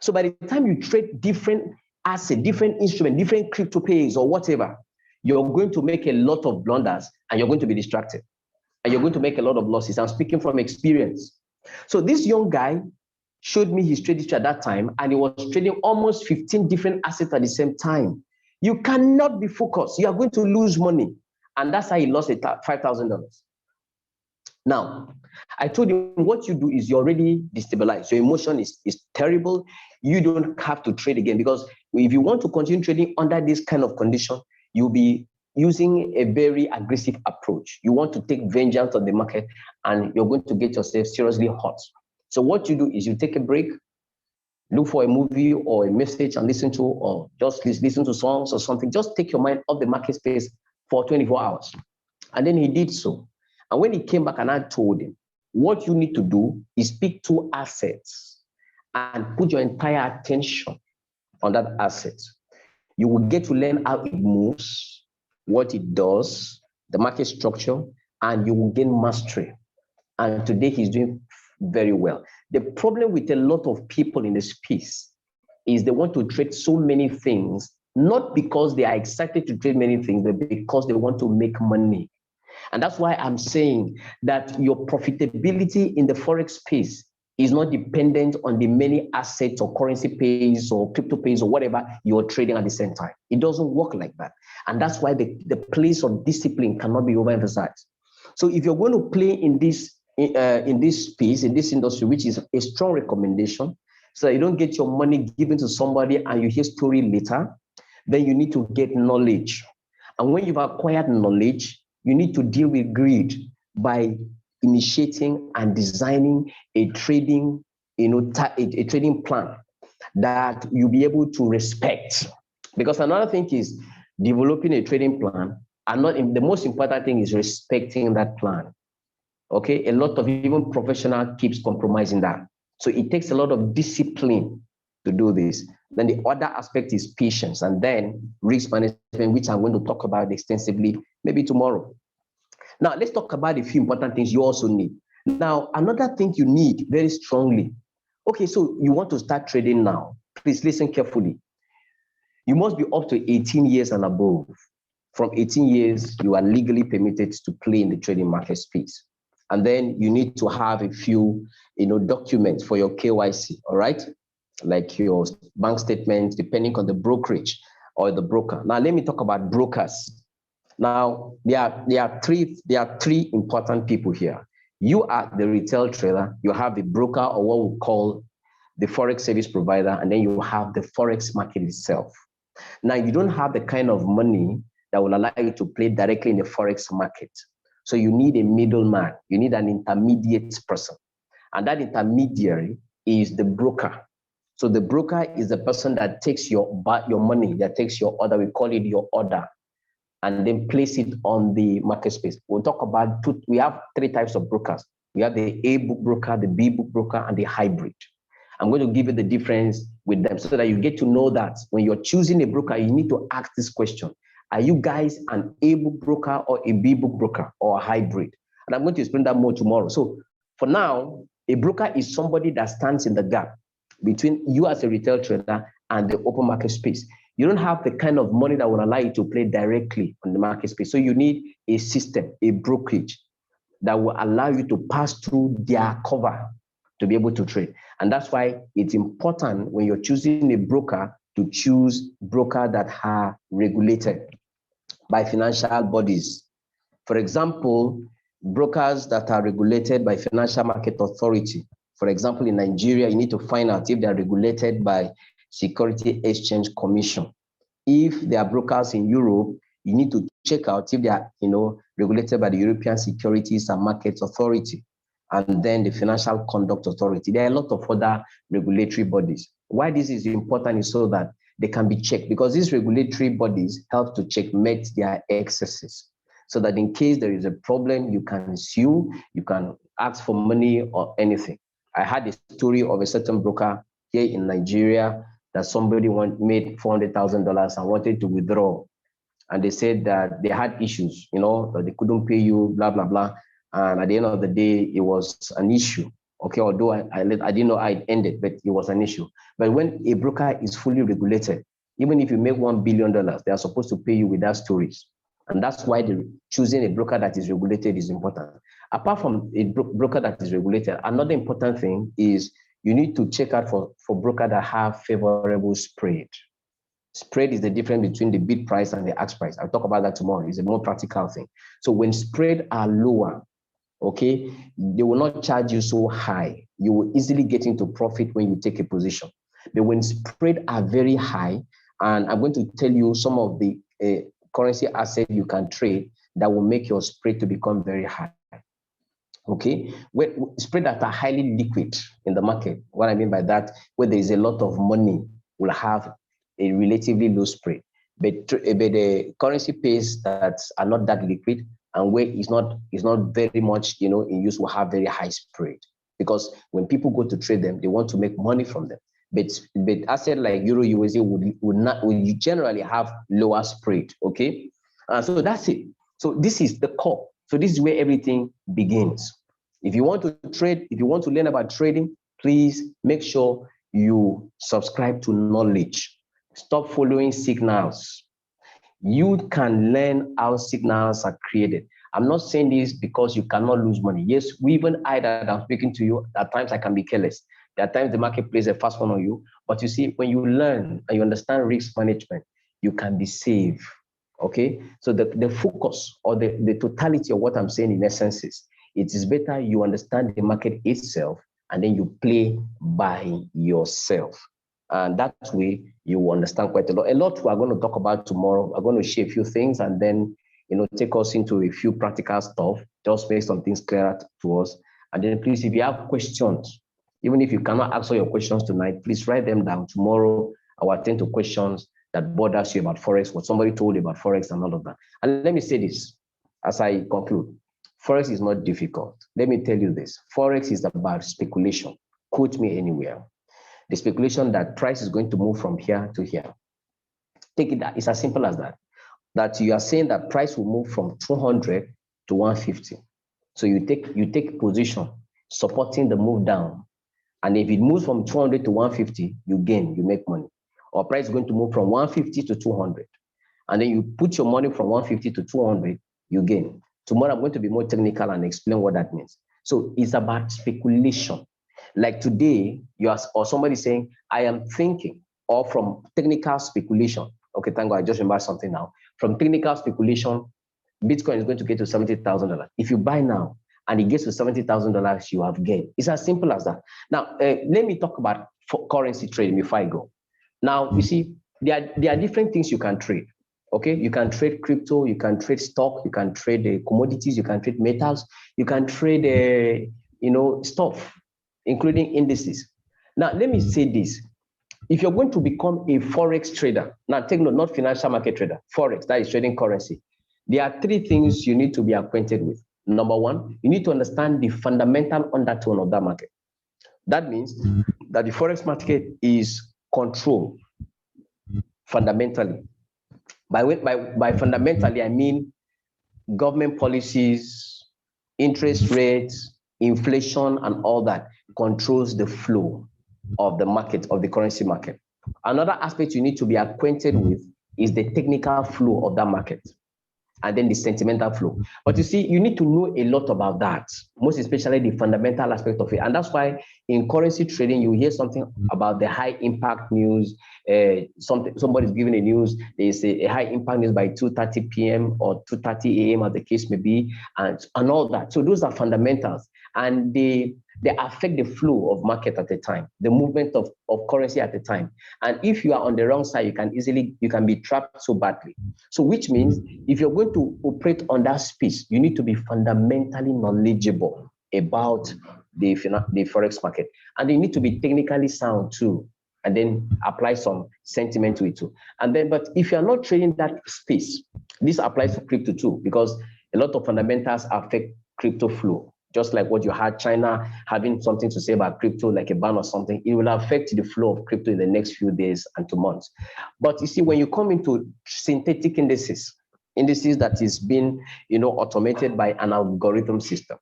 So by the time you trade different assets, different instruments, different crypto pairs or whatever, you're going to make a lot of blunders and you're going to be distracted. And you're going to make a lot of losses. I'm speaking from experience. So this young guy showed me his trading at that time, and he was trading almost 15 different assets at the same time. You cannot be focused. You are going to lose money. And that's how he lost $5,000. Now, I told him what you do is you're already destabilized. Your emotion is terrible. You don't have to trade again, because if you want to continue trading under this kind of condition, you'll be using a very aggressive approach. You want to take vengeance on the market, and you're going to get yourself seriously hurt. So what you do is you take a break, look for a movie or a message and listen to, or just listen to songs or something. Just take your mind off the market space for 24 hours. And then he did so. And when he came back and I told him, what you need to do is pick two assets and put your entire attention on that asset. You will get to learn how it moves, what it does, the market structure, and you will gain mastery. And today he's doing very well. The problem with a lot of people in the space is they want to trade so many things, not because they are excited to trade many things, but because they want to make money. And that's why I'm saying that your profitability in the Forex space is not dependent on the many assets or currency pairs or crypto pairs or whatever you're trading at the same time. It doesn't work like that. And that's why the place of discipline cannot be overemphasized. So if you're going to play in this space, in this industry, which is a strong recommendation, so that you don't get your money given to somebody and you hear story later, then you need to get knowledge. And when you've acquired knowledge, you need to deal with greed by initiating and designing a trading, a trading plan that you'll be able to respect. Because another thing is developing a trading plan, and the most important thing is respecting that plan. Okay, a lot of even professional keeps compromising that. So it takes a lot of discipline to do this. Then the other aspect is patience, and then risk management, which I'm going to talk about extensively maybe tomorrow. Now, let's talk about a few important things you also need. Now, another thing you need very strongly. Okay, so you want to start trading now. Please listen carefully. You must be up to 18 years and above. From 18 years, you are legally permitted to play in the trading market space. And then you need to have a few, documents for your KYC, all right? Like your bank statements, depending on the brokerage or the broker. Now, let me talk about brokers. Now, there are three important people here. You are the retail trader, you have the broker, or what we call the Forex service provider, and then you have the Forex market itself. Now, you don't have the kind of money that will allow you to play directly in the Forex market. So you need a middleman, you need an intermediate person. And that intermediary is the broker. So the broker is the person that takes your money, that takes your order, we call it your order, and then place it on the market space. We'll talk about we have three types of brokers. We have the A book broker, the B book broker, and the hybrid. I'm going to give you the difference with them so that you get to know that when you're choosing a broker, you need to ask this question. Are you guys an A book broker or a B book broker or a hybrid? And I'm going to explain that more tomorrow. So for now, a broker is somebody that stands in the gap between you as a retail trader and the open market space. You don't have the kind of money that will allow you to play directly on the market space. So you need a system, a brokerage that will allow you to pass through their cover to be able to trade. And that's why it's important when you're choosing a broker to choose brokers that are regulated by financial bodies. For example, brokers that are regulated by Financial Market Authority. For example, in Nigeria, you need to find out if they are regulated by Security Exchange Commission. If they are brokers in Europe, you need to check out if they are, regulated by the European Securities and Markets Authority, and then the Financial Conduct Authority. There are a lot of other regulatory bodies. Why this is important is so that they can be checked, because these regulatory bodies help to checkmate their excesses, so that in case there is a problem, you can sue, you can ask for money or anything. I had a story of a certain broker here in Nigeria that somebody made $400,000 and wanted to withdraw. And they said that they had issues, that they couldn't pay you, blah, blah, blah. And at the end of the day, it was an issue. Okay, although I didn't know how it ended, but it was an issue. But when a broker is fully regulated, even if you make $1 billion, they are supposed to pay you without stories. And that's why choosing a broker that is regulated is important. Apart from a broker that is regulated, another important thing is you need to check out for brokers that have favorable spread. Spread is the difference between the bid price and the ask price. I'll talk about that tomorrow. It's a more practical thing. So when spread are lower, okay, they will not charge you so high. You will easily get into profit when you take a position. But when spread are very high, and I'm going to tell you some of the currency asset you can trade that will make your spread to become very high. Okay, when spread that are highly liquid in the market, what I mean by that, where there is a lot of money, will have a relatively low spread. But the currency pairs that are not that liquid and where it's not very much in use will have very high spread, because when people go to trade them, they want to make money from them. But asset like Euro USD would generally have lower spread. Okay, so that's it. So this is the core. So this is where everything begins. If you want to trade, if you want to learn about trading, please make sure you subscribe to knowledge. Stop following signals. You can learn how signals are created. I'm not saying this because you cannot lose money. Yes, even I that I'm speaking to you, at times I can be careless. There are times the market plays a fast one on you. But you see, when you learn and you understand risk management, you can be safe. Okay, so the focus or the totality of what I'm saying in essence is, it is better you understand the market itself and then you play by yourself. And that way you will understand quite a lot. A lot we are going to talk about tomorrow. I'm going to share a few things and then take us into a few practical stuff, just make some things clearer to us. And then please, if you have questions, even if you cannot answer your questions tonight, please write them down. Tomorrow I will attend to questions that bothers you about Forex, what somebody told you about Forex and all of that. And let me say this as I conclude. Forex is not difficult. Let me tell you this. Forex is about speculation. Quote me anywhere. The speculation that price is going to move from here to here. Take it that it's as simple as that. That you are saying that price will move from 200 to 150. So you take position supporting the move down. And if it moves from 200 to 150, you gain, you make money. Or price is going to move from 150 to 200. And then you put your money from 150 to 200, you gain. Tomorrow I'm going to be more technical and explain what that means. So it's about speculation. Like today, or somebody saying, I am thinking, or from technical speculation. Okay, thank God, I just remember something now. From technical speculation, Bitcoin is going to get to $70,000. If you buy now and it gets to $70,000, you have gained. It's as simple as that. Now, let me talk about currency trading before I go. Now, you see, there are different things you can trade. Okay, you can trade crypto, you can trade stock, you can trade commodities, you can trade metals, you can trade, stuff, including indices. Now, let me say this. If you're going to become a Forex trader, now take note, not financial market trader, Forex, that is trading currency. There are three things you need to be acquainted with. Number one, you need to understand the fundamental undertone of that market. That means that the Forex market is controlled fundamentally. By fundamentally, I mean government policies, interest rates, inflation, and all that controls the flow of the market, of the currency market. Another aspect you need to be acquainted with is the technical flow of that market, and then the sentimental flow. But you see, you need to know a lot about that, most especially the fundamental aspect of it. And that's why in currency trading, you hear something about the high impact news. Somebody's giving a news, they say a high impact news by 2:30 p.m. or 2:30 a.m. as the case may be, and all that. So those are fundamentals, and they affect the flow of market at the time, the movement of currency at the time. And if you are on the wrong side, you can be trapped so badly. So which means if you're going to operate on that space, you need to be fundamentally knowledgeable about the Forex market. And you need to be technically sound too, and then apply some sentiment to it too. And then, but if you're not trading that space, this applies to crypto too, because a lot of fundamentals affect crypto flow. Just like what you had China having something to say about crypto, like a ban or something, it will affect the flow of crypto in the next few days and to months. But you see, when you come into synthetic indices that is being, automated by an algorithm system,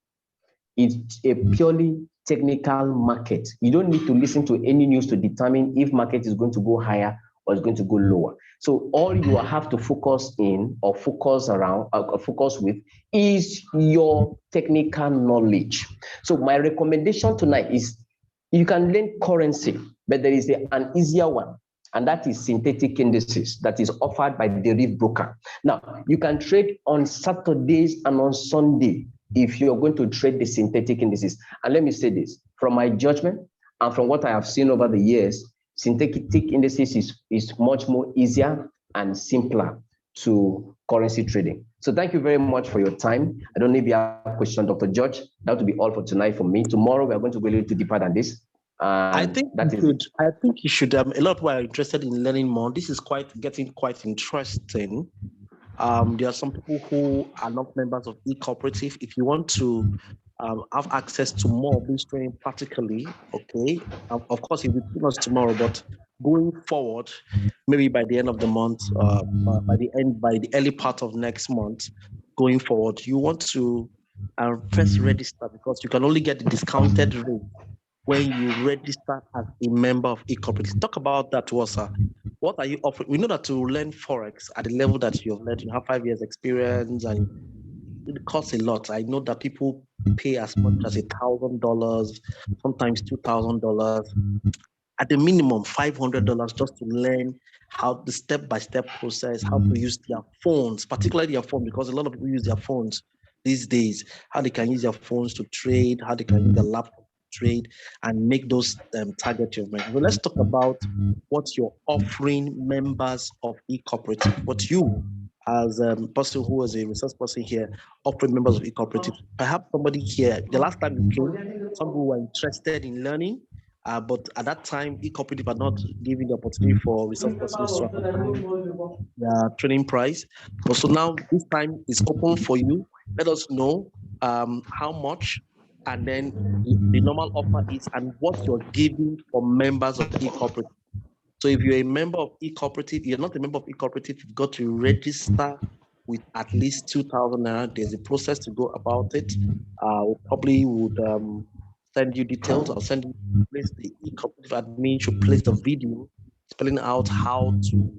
it's a purely technical market. You don't need to listen to any news to determine if market is going to go higher or it's going to go lower. So all you have to focus with is your technical knowledge. So my recommendation tonight is you can learn currency, but there is an easier one, and that is synthetic indices that is offered by the derivative broker. Now, you can trade on Saturdays and on Sunday if you're going to trade the synthetic indices. And let me say this, from my judgment and from what I have seen over the years, synthetic indices is much more easier and simpler to currency trading. So thank you very much for your time. I don't know if you have a question, Dr. George. That will be all for tonight for me. Tomorrow, we are going to go a little deeper than this. I think you should. A lot of people are interested in learning more. This is getting quite interesting. There are some people who are not members of eCooperative. If you want to have access to more of this training practically, okay. Of course, it will be us tomorrow, but going forward, maybe by the end of the month, by the early part of next month, going forward, you want to first register, because you can only get the discounted rate when you register as a member of eCooperative. Talk about that to us, sir. What are you offering? We know that to learn Forex at the level that you've learned, you have 5 years experience, and it costs a lot. I know that people pay as much as $1,000, sometimes $2,000, at the minimum $500 just to learn how the step-by-step process, how to use their phones, particularly their phone, because a lot of people use their phones these days, how they can use their phones to trade, how they can use their laptop to trade and make those target you've mentioned. So let's talk about what you're offering members of eCooperative, what you as a person who is a resource person here, offering members of eCooperative. Perhaps somebody here, the last time you came, some who were interested in learning, but at that time, eCooperative had not given the opportunity for resource persons to advertise their training price. But so now this time is open for you. Let us know how much, and then the normal offer is, and what you're giving for members of eCooperative. So if you're a member of eCooperative, you're not a member of eCooperative, you've got to register with at least 2,000 naira. There's a process to go about it. We probably would send you details. I'll send you place the eCooperative admin should place the video spelling out how to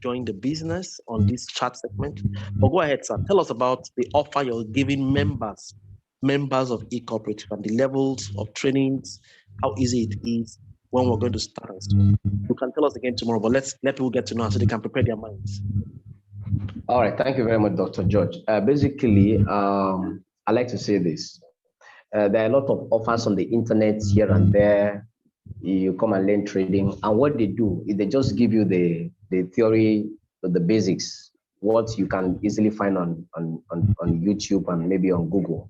join the business on this chat segment. But go ahead, sir. Tell us about the offer you're giving members of eCooperative and the levels of trainings, how easy it is, when we're going to start. You can tell us again tomorrow, but let people get to know so they can prepare their minds. All right. Thank you very much, Dr. George. Basically, I like to say this. There are a lot of offers on the internet here and there. You come and learn trading, and what they do is they just give you the theory, the basics, what you can easily find on YouTube and maybe on Google.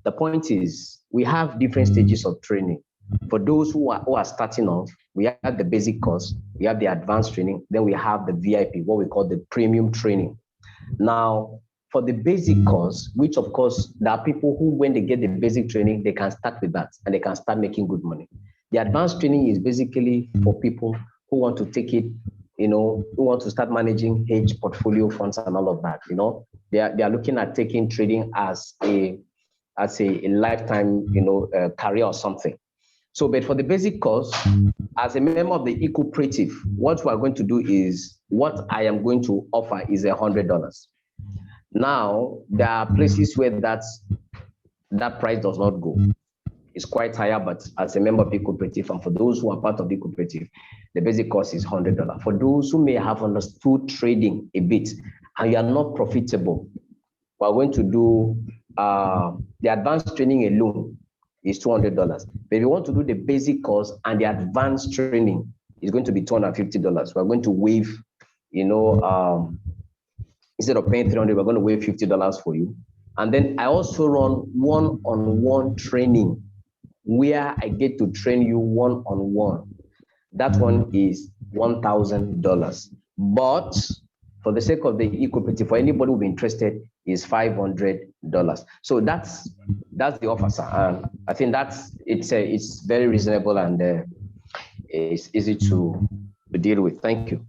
The point is, we have different stages of training. For those who are starting off, we have the basic course, we have the advanced training, then we have the VIP, what we call the premium training. Now, for the basic course, which of course, there are people who, when they get the basic training, they can start with that and they can start making good money. The advanced training is basically for people who want to take it, who want to start managing hedge portfolio funds and all of that. They are looking at taking trading as a as a lifetime, career or something. So, but for the basic course, as a member of the eCooperative, what we are going to do is, what I am going to offer is $100. Now, there are places where that price does not go. It's quite higher, but as a member of the cooperative, and for those who are part of the cooperative, the basic cost is $100. For those who may have understood trading a bit and you are not profitable, we're going to do the advanced training alone is $200. But if you want to do the basic course and the advanced training, is going to be $250. We're going to waive, instead of paying $300, we're going to waive $50 for you. And then I also run one-on-one training where I get to train you one-on-one. That one is $1,000. But for the sake of the eCooperative, for anybody who be interested, is $500. So that's the offer, sir. And I think it's very reasonable and it's easy to deal with. Thank you.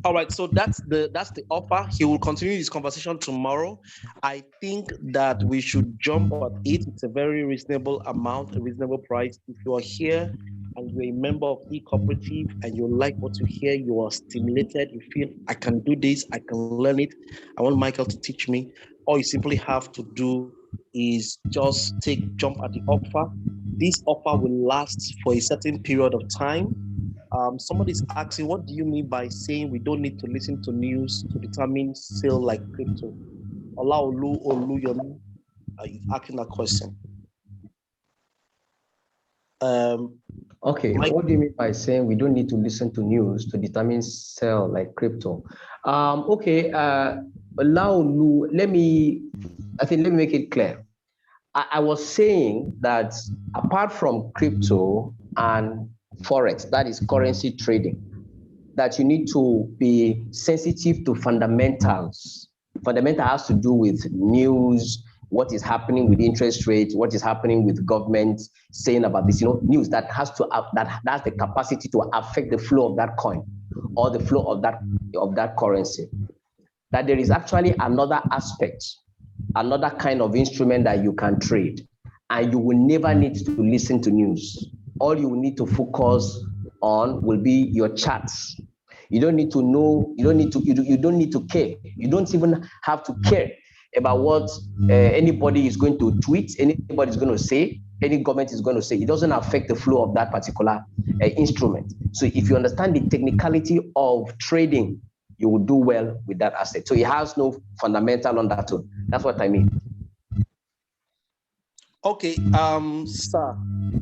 All right, so that's the offer. He will continue this conversation tomorrow. I think that we should jump at it. It's a very reasonable amount, a reasonable price. If you are here and you're a member of eCooperative and you like what you hear, you are stimulated, you feel, I can do this, I can learn it, I want Michael to teach me, all you simply have to do is just jump at the offer. This offer will last for a certain period of time. Somebody's asking, what do you mean by saying we don't need to listen to news to determine sale like crypto? Olaolu Oluyomi is asking that question. Okay, what do you mean by saying we don't need to listen to news to determine sell like crypto? Olaolu, let me make it clear. I was saying that apart from crypto and Forex, that is currency trading, that you need to be sensitive to fundamentals. Fundamental has to do with news, what is happening with interest rates, what is happening with government saying about this, news that has the capacity to affect the flow of that coin or the flow of that currency. That there is actually another aspect, another kind of instrument that you can trade, and you will never need to listen to news. All you need to focus on will be your charts. You don't need to know, you don't need to care. You don't even have to care about what anybody is going to tweet, anybody is going to say, any government is going to say. It doesn't affect the flow of that particular instrument. So if you understand the technicality of trading, you will do well with that asset. So it has no fundamental on that one. That's what I mean. Okay, sir,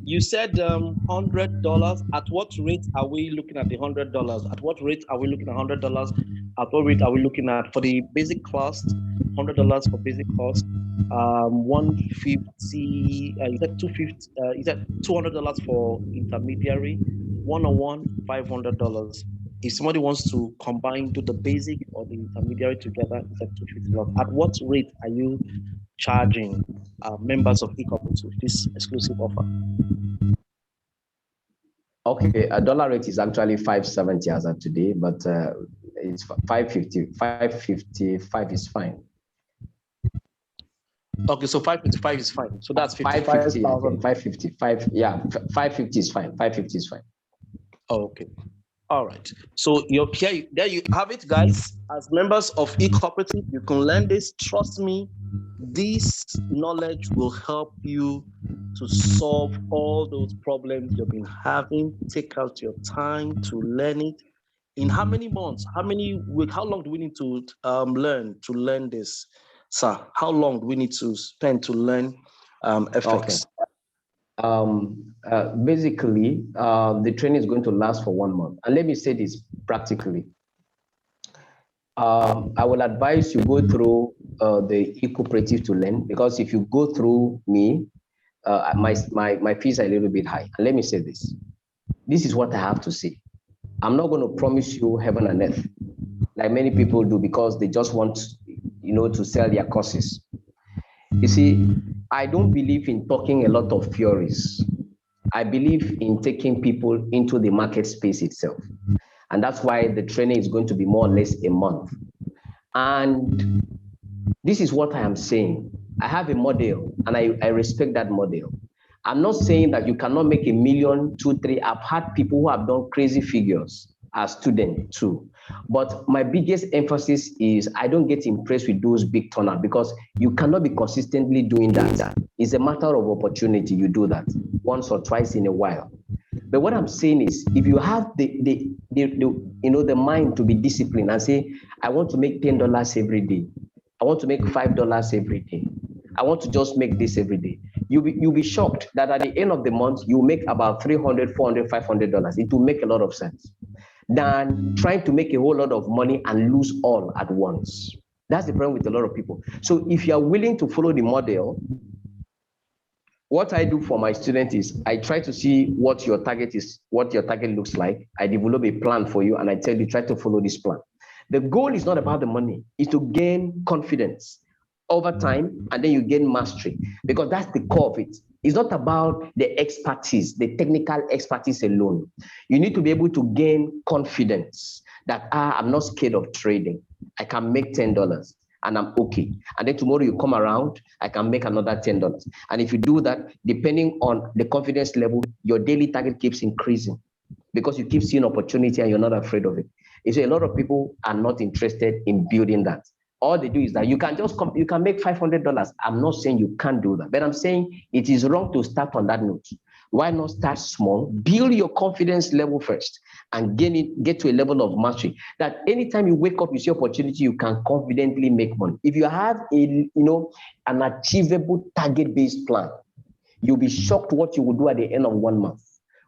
you said $100. At what rate are we looking at the $100? At what rate are we looking at $100? At what rate are we looking at for the basic cost? $100 for basic cost. 150. Is that 250? Is that $200 for intermediary? One-on-one, $500. If somebody wants to combine, do the basic or the intermediary together, it's at $250. At what rate are you charging members of eCooperative this exclusive offer? Okay, a dollar rate is actually 570 as of today, but it's 550. 555 is fine. Okay, so 555 is fine. So that's 550. 555. Yeah, 550 is fine. 550 is fine. Oh, okay. All right. So there you have it, guys. As members of eCooperative, you can learn this. Trust me, this knowledge will help you to solve all those problems you've been having. Take out your time to learn it. In how many months? How many weeks? How long do we need to learn this, sir? How long do we need to spend to learn FX? Okay. Basically, the training is going to last for 1 month. And let me say this practically. I will advise you go through the eCooperative to learn, because if you go through me, my fees are a little bit high. And let me say this. This is what I have to say. I'm not going to promise you heaven and earth, like many people do, because they just want, to sell their courses. You see, I don't believe in talking a lot of theories. I believe in taking people into the market space itself. And that's why the training is going to be more or less a month. And this is what I am saying. I have a model, and I respect that model. I'm not saying that you cannot make $1 million, 2, 3. I've had people who have done crazy figures as students too. But my biggest emphasis is I don't get impressed with those big turnout, because you cannot be consistently doing that. It's a matter of opportunity. You do that once or twice in a while. But what I'm saying is, if you have the mind to be disciplined and say, I want to make $10 every day, I want to make $5 every day, I want to just make this every day, you'll be shocked that at the end of the month you make about $300, $400, $500. It will make a lot of sense than trying to make a whole lot of money and lose all at once. That's the problem with a lot of people. So if you are willing to follow the model, what I do for my students is I try to see what your target is, what your target looks like. I develop a plan for you, and I tell you, try to follow this plan. The goal is not about the money, it's to gain confidence over time, and then you gain mastery, because that's the core of it. It's not about the expertise, the technical expertise alone. You need to be able to gain confidence that I'm not scared of trading. I can make $10 and I'm okay. And then tomorrow you come around, I can make another $10. And if you do that, depending on the confidence level, your daily target keeps increasing, because you keep seeing opportunity and you're not afraid of it. You see, a lot of people are not interested in building that. All they do is that you can just come, you can make $500. I'm not saying you can't do that, but I'm saying it is wrong to start on that note. Why not start small, build your confidence level first, and get to a level of mastery that anytime you wake up, you see opportunity, you can confidently make money. If you have an achievable target-based plan, you'll be shocked what you will do at the end of 1 month,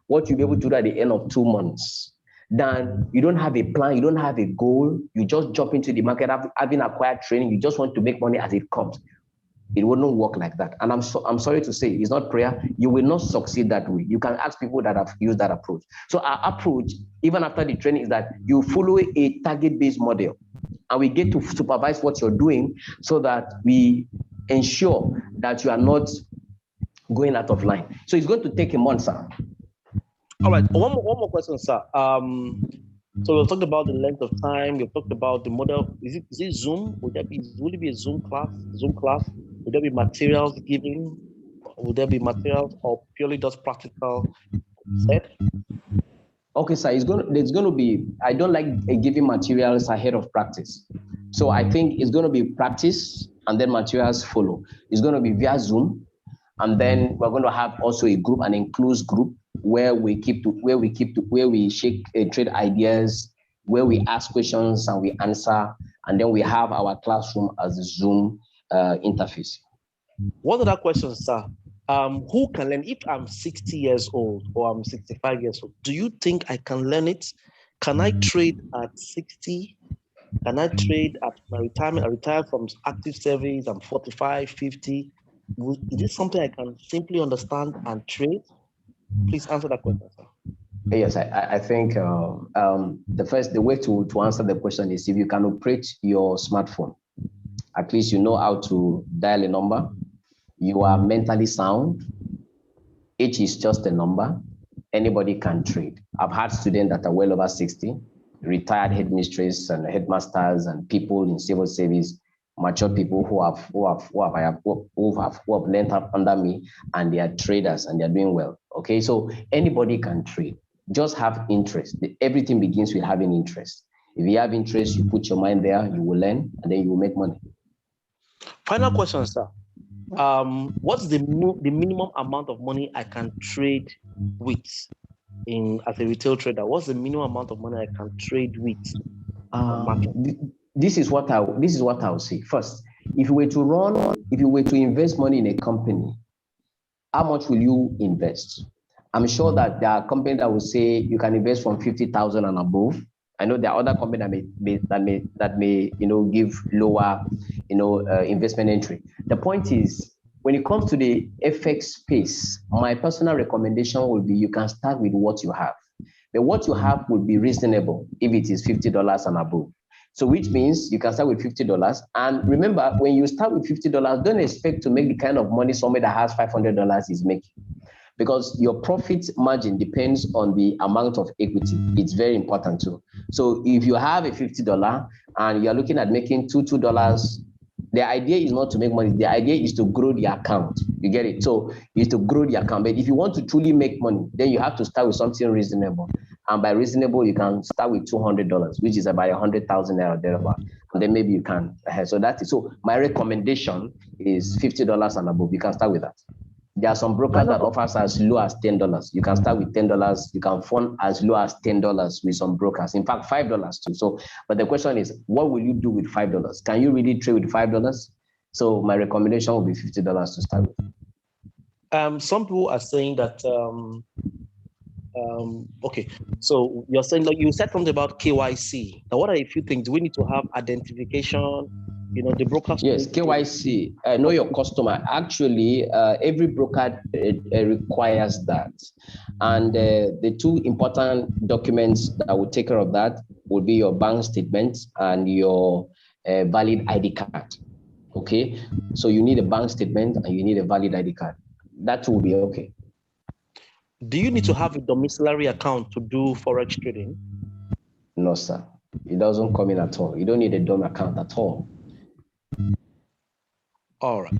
what you'll be able to do at the end of 2 months. Then you don't have a plan, you don't have a goal, you just jump into the market, having acquired training, you just want to make money as it comes. It wouldn't work like that. And I'm sorry to say, it's not prayer. You will not succeed that way. You can ask people that have used that approach. So our approach, even after the training, is that you follow a target-based model, and we get to supervise what you're doing so that we ensure that you are not going out of line. So it's going to take a month, sir. All right, one more question, sir. So we've talked about the length of time. We've talked about the model. Is it Zoom? Will it be a Zoom class? Would there be materials given? Would there be materials, or purely just practical set? Okay, sir. It's going to be. I don't like giving materials ahead of practice. So I think it's going to be practice and then materials follow. It's going to be via Zoom, and then we're going to have also a group, an enclosed group, where we shake trade ideas, where we ask questions and we answer, and then we have our classroom as a Zoom interface. What other questions, sir? Who can learn? If I'm 60 years old or I'm 65 years old, do you think I can learn it? Can I trade at 60? Can I trade at my retirement? I retire from active service, I'm 45, 50. Is this something I can simply understand and trade? Please answer that question, sir. Yes, I think the way to answer the question is, if you can operate your smartphone, at least you know how to dial a number, you are mentally sound, age is just a number, anybody can trade. I've had students that are well over 60, retired headmistresses and headmasters and people in civil service, mature people who have learned up under me, and they are traders and they're doing well. Okay, so anybody can trade. Just have interest. Everything begins with having interest. If you have interest, you put your mind there, you will learn, and then you will make money. Final question, sir. What's the minimum amount of money I can trade with as a retail trader? What's the minimum amount of money I can trade with? This is what I'll say. First, if you were to invest money in a company, how much will you invest? I'm sure that there are companies that will say you can invest from 50,000 and above. I know there are other companies that may give lower investment entry. The point is, when it comes to the FX space, my personal recommendation will be you can start with what you have. But what you have will be reasonable if it is $50 and above. So which means you can start with $50. And remember, when you start with $50, don't expect to make the kind of money somebody that has $500 is making, because your profit margin depends on the amount of equity. It's very important too. So if you have a $50 and you're looking at making $2 The idea is not to make money. The idea is to grow the account. You get it? So it's to grow the account. But if you want to truly make money, then you have to start with something reasonable. And by reasonable, you can start with $200, which is about 100,000 naira thereabout. And then maybe you can. So that's it. So my recommendation is $50 and above. You can start with that. There are some brokers that offers as low as $10. You can start with $10. You can fund as low as $10 with some brokers. In fact, $5 too. So, but the question is, what will you do with $5? Can you really trade with $5? So my recommendation would be $50 to start with. Some people are saying that. Okay, so you're saying that you said something about KYC. Now, what are a few things? Do we need to have identification? You know, the brokers. Yes, KYC, know your customer. Actually, every broker requires that. And the two important documents that will take care of that would be your bank statement and your valid ID card. Okay, so you need a bank statement and you need a valid ID card. That will be okay. Do you need to have a domiciliary account to do Forex trading? No, sir. It doesn't come in at all. You don't need a DOM account at all. All right.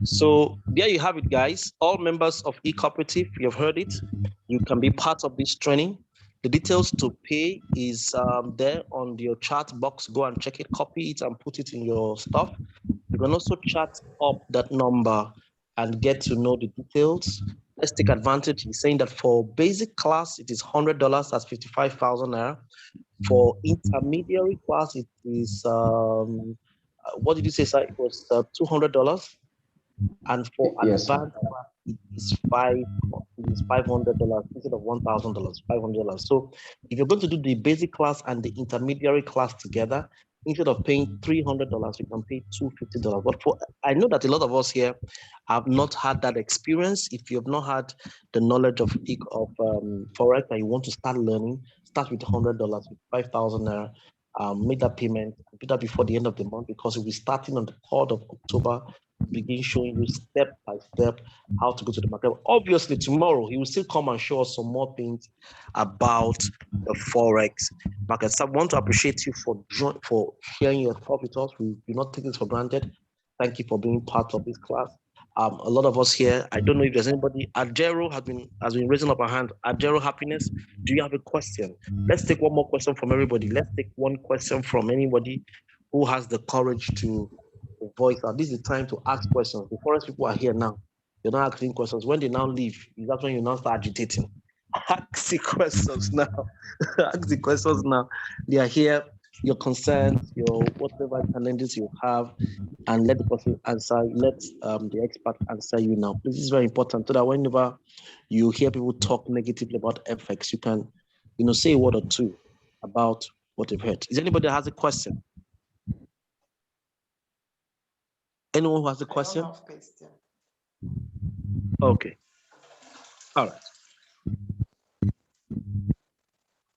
So there you have it, guys. All members of eCooperative, you've heard it. You can be part of this training. The details to pay is there on your chat box. Go and check it, copy it, and put it in your stuff. You can also chat up that number and get to know the details. Let's take advantage. He's saying that for basic class, it is $100. That's 55,000 naira. For intermediary class, it is what did you say, sir? It was $200, and for Yes, advanced class, it is $500 instead of $1,000, $500. So if you're going to do the basic class and the intermediary class together, instead of paying $300, you can pay $250. But I know that a lot of us here have not had that experience. If you have not had the knowledge of Forex and you want to start learning, start with $100, with 5,000 naira. Make that payment, do that before the end of the month, because we'll be starting on the 3rd of October, begin showing you step by step how to go to the market. Obviously, tomorrow he will still come and show us some more things about the Forex market. So I want to appreciate you for sharing your thoughts with us. We do not take this for granted. Thank you for being part of this class. A lot of us here, I don't know if there's anybody. Adjero has been raising up a hand. Adjero Happiness, do you have a question? Let's take one more question from everybody. Let's take one question from anybody who has the courage to voice out. This is the time to ask questions. The Forex people are here now. You're not asking questions. When they now leave, that's when you now start agitating. Ask the questions now. Ask the questions now. They are here. Your concerns, your whatever challenges you have, and let the person answer. Let the expert answer you now. This is very important so that whenever you hear people talk negatively about FX, you can, say a word or two about what they've heard. Is anybody that has a question? Anyone who has a question? I don't have question. Okay. All right.